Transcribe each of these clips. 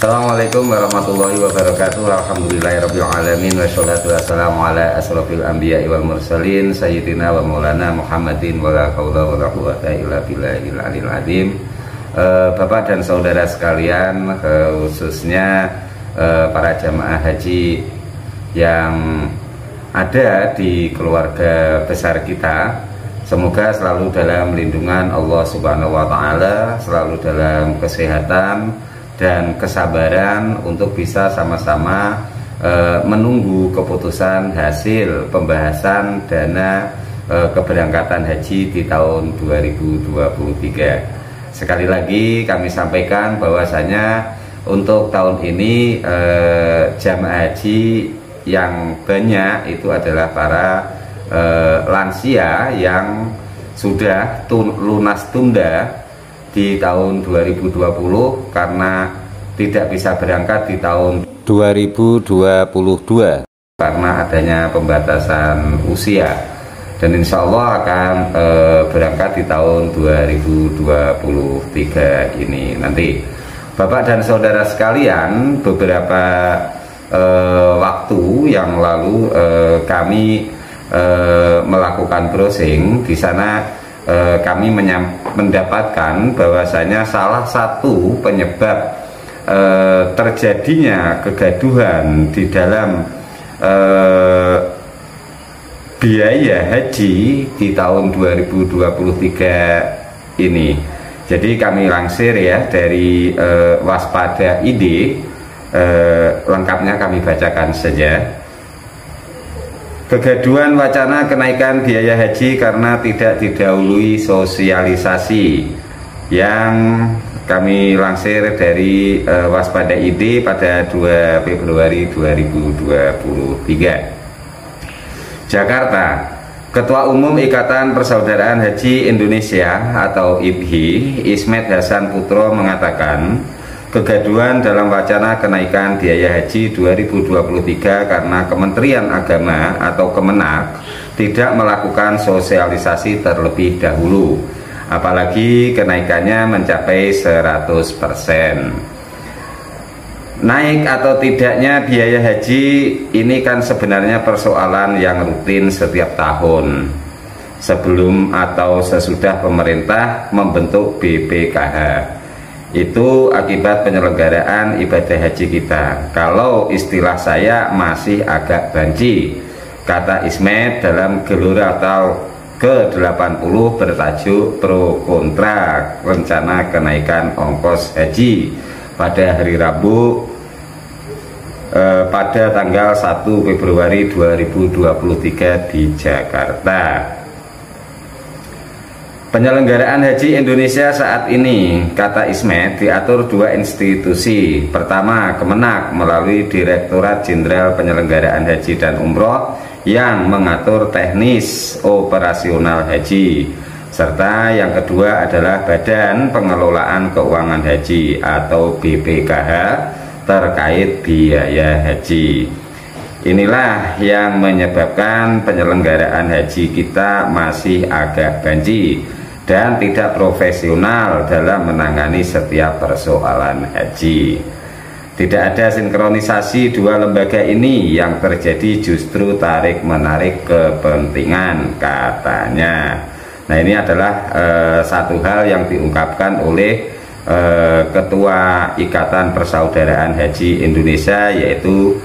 Assalamualaikum warahmatullahi wabarakatuh. Alhamdulillahirabbil alamin wassalatu wassalamu ala asrofil anbiya'i wal mursalin sayyidina wa maulana Muhammadin wa la haula wa la quwwata illa billahil aliyil azim. Bapak dan saudara sekalian, khususnya para jamaah haji yang ada di keluarga besar kita, semoga selalu dalam lindungan Allah Subhanahu wa taala, selalu dalam kesehatan dan kesabaran untuk bisa sama-sama menunggu keputusan hasil pembahasan dana keberangkatan haji di tahun 2023. Sekali lagi kami sampaikan bahwasanya untuk tahun ini jamaah haji yang banyak itu adalah para lansia yang sudah lunas tunda di tahun 2020 karena tidak bisa berangkat di tahun 2022 karena adanya pembatasan usia, dan insya Allah akan berangkat di tahun 2023 ini nanti. Bapak dan saudara sekalian, beberapa waktu yang lalu kami melakukan browsing di sana. Kami mendapatkan bahwasanya salah satu penyebab terjadinya kegaduhan di dalam biaya haji di tahun 2023 ini. Jadi kami lansir ya dari Waspada ID, lengkapnya kami bacakan saja. Kegaduhan wacana kenaikan biaya haji karena tidak didahului sosialisasi, yang kami lansir dari Waspada ID pada 2 Februari 2023. Jakarta. Ketua Umum Ikatan Persaudaraan Haji Indonesia atau IPHI, Ismet Hasan Putro mengatakan kegaduhan dalam wacana kenaikan biaya haji 2023 karena Kementerian Agama atau Kemenak tidak melakukan sosialisasi terlebih dahulu, apalagi kenaikannya mencapai 100%. Naik atau tidaknya biaya haji ini kan sebenarnya persoalan yang rutin setiap tahun, sebelum atau sesudah pemerintah membentuk BPKH. Itu akibat penyelenggaraan ibadah haji kita. Kalau istilah saya masih agak banci, kata Ismet dalam gelora atau ke-80 bertajuk pro kontra rencana kenaikan ongkos haji pada hari Rabu pada tanggal 1 Februari 2023 di Jakarta. Penyelenggaraan haji Indonesia saat ini, kata Ismet, diatur dua institusi. Pertama, Kemenak melalui Direktorat Jenderal Penyelenggaraan Haji dan Umroh yang mengatur teknis operasional haji. Serta yang kedua adalah Badan Pengelolaan Keuangan Haji atau BPKH terkait biaya haji. Inilah yang menyebabkan penyelenggaraan haji kita masih agak banci dan tidak profesional dalam menangani setiap persoalan haji. Tidak ada sinkronisasi dua lembaga ini, yang terjadi justru tarik-menarik kepentingan, katanya. Nah, ini adalah satu hal yang diungkapkan oleh Ketua Ikatan Persaudaraan Haji Indonesia, yaitu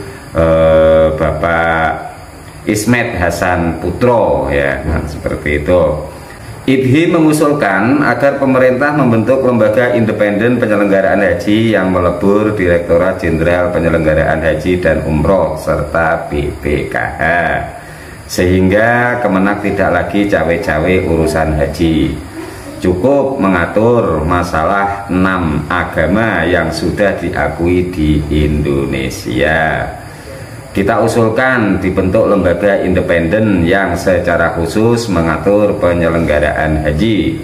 Bapak Ismet Hasan Putro ya, seperti itu. IPHI mengusulkan agar pemerintah membentuk lembaga independen penyelenggaraan haji yang melebur Direktorat Jenderal Penyelenggaraan Haji dan Umroh serta BPKH, sehingga Kemenak tidak lagi cawe-cawe urusan haji. Cukup mengatur masalah 6 agama yang sudah diakui di Indonesia. Kita usulkan dibentuk lembaga independen yang secara khusus mengatur penyelenggaraan haji,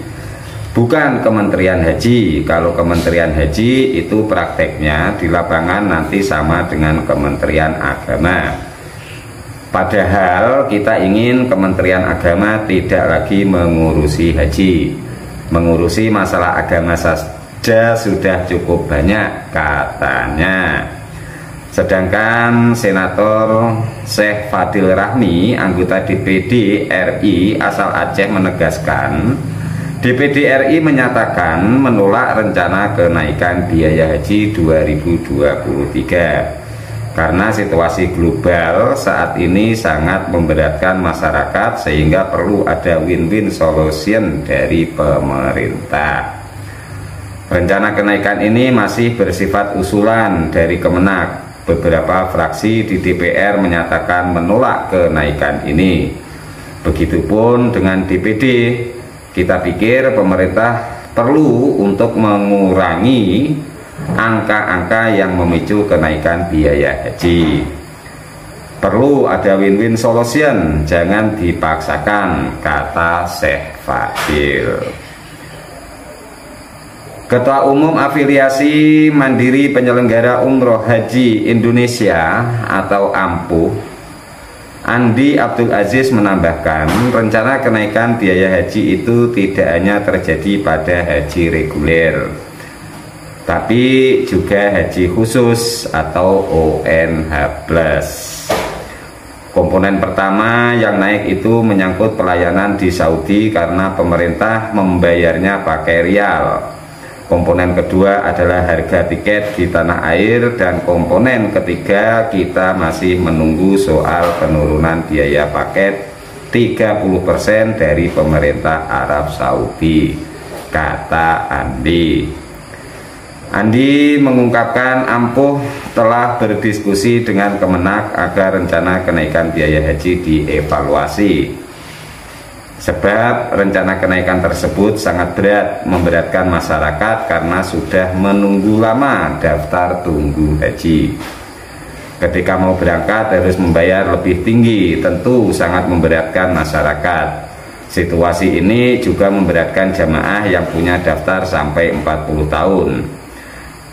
bukan Kementerian Haji. Kalau Kementerian Haji itu prakteknya di lapangan nanti sama dengan Kementerian Agama. Padahal kita ingin Kementerian Agama tidak lagi mengurusi haji, mengurusi masalah agama sudah cukup banyak katanya. Sedangkan Senator Syekh Fadil Rahmi, anggota DPD RI asal Aceh, menegaskan DPD RI menyatakan menolak rencana kenaikan biaya haji 2023 karena situasi global saat ini sangat memberatkan masyarakat sehingga perlu ada win-win solution dari pemerintah. Rencana kenaikan ini masih bersifat usulan dari Kemenak. Beberapa fraksi di DPR menyatakan menolak kenaikan ini. Begitupun dengan DPD. Kita pikir pemerintah perlu untuk mengurangi angka-angka yang memicu kenaikan biaya haji. Perlu ada win-win solution, jangan dipaksakan, kata Syekh Fadil. Ketua Umum Afiliasi Mandiri Penyelenggara Umroh Haji Indonesia atau AMPUH, Andi Abdul Aziz, menambahkan rencana kenaikan biaya haji itu tidak hanya terjadi pada haji reguler, tapi juga haji khusus atau ONH+. Komponen pertama yang naik itu menyangkut pelayanan di Saudi karena pemerintah membayarnya pakai rial. Komponen kedua adalah harga tiket di tanah air, dan komponen ketiga kita masih menunggu soal penurunan biaya paket 30% dari pemerintah Arab Saudi, kata Andi. Andi mengungkapkan AMPUH telah berdiskusi dengan Kemenak agar rencana kenaikan biaya haji dievaluasi. Sebab rencana kenaikan tersebut sangat berat, memberatkan masyarakat karena sudah menunggu lama daftar tunggu haji. Ketika mau berangkat harus membayar lebih tinggi, tentu sangat memberatkan masyarakat. Situasi ini juga memberatkan jamaah yang punya daftar sampai 40 tahun.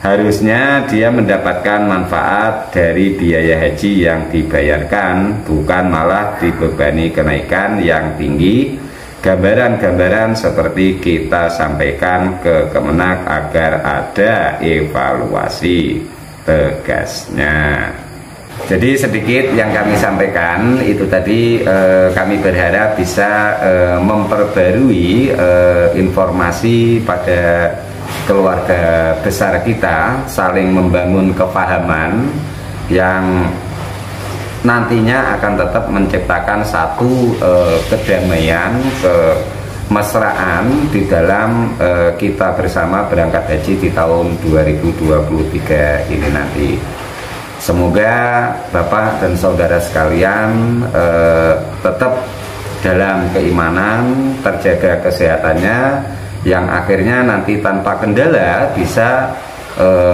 Harusnya dia mendapatkan manfaat dari biaya haji yang dibayarkan, bukan malah dibebani kenaikan yang tinggi. Gambaran-gambaran seperti kita sampaikan ke Kemenak agar ada evaluasi, tegasnya. Jadi sedikit yang kami sampaikan itu tadi, kami berharap bisa memperbarui informasi pada keluarga besar kita, saling membangun kepahaman yang nantinya akan tetap menciptakan satu kedamaian, kemesraan di dalam kita bersama berangkat haji di tahun 2023 ini nanti. Semoga Bapak dan Saudara sekalian tetap dalam keimanan, terjaga kesehatannya, yang akhirnya nanti tanpa kendala bisa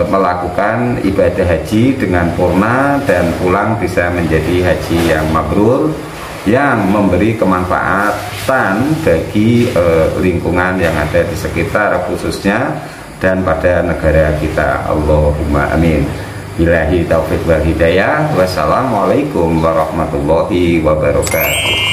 melakukan ibadah haji dengan purna dan pulang bisa menjadi haji yang mabrur, yang memberi kemanfaatan bagi lingkungan yang ada di sekitar khususnya dan pada negara kita. Allahumma amin. Billahi taufiq wal hidayah. Wassalamualaikum warahmatullahi wabarakatuh.